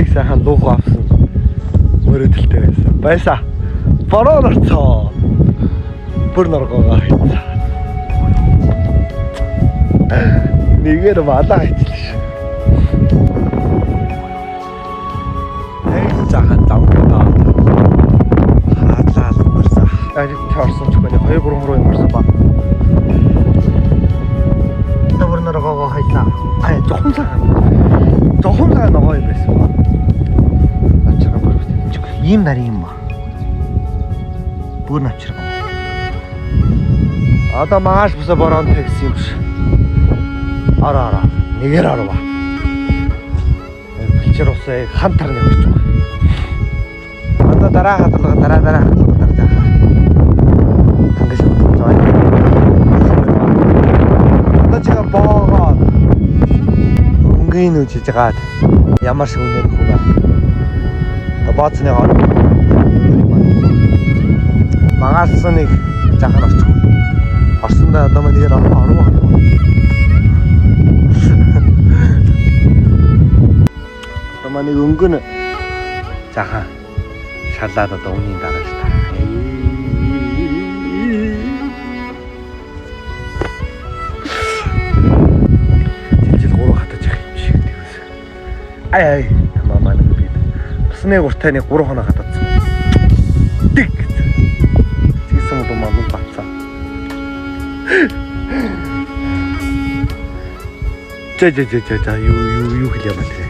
нэг сайхан луух авсан. Мөрөдөлтэй байсан. Байсаа. Бороо норцоо. Бүр норгоо хайцаа. Нэгээр малаа хайчлаа. Захан давтаа. Хаалаа мөрсө. Ариг таарсан ч гэнэ 2-3 руу юмарсан ба. Өөр нөргоо хайцаа. Зохин цагаан ногоо юм байсан ба. Ачаага бүр ийм нар юм ба. Бүр навчраг. Одоо маш бусаа борон такси юм ш. Араа. Нэгээр арва. Бэлчээр усаа хантар нэг гэж байна. Одоо дараа хангаж зоо. Одоо чига боогоо. Өнгийн үжиж гаад ямар шиг үнээр хөөе. Одоо бооцны гоо. Магаалсан нэг жахан орчих. Орсондоо одоо нэгээр орвоо. Одоо манай өнгөн жахан шалаад одоо үнийн дараа ш та. Жил 3 хатаж явах юм шиг тийгээс. Ай мамаа нэг би. Басны гуртай нэг 3 хоног хатацсан. Тик. Тийсэн юм маа бацаа. За юу хэлээ мэлээ.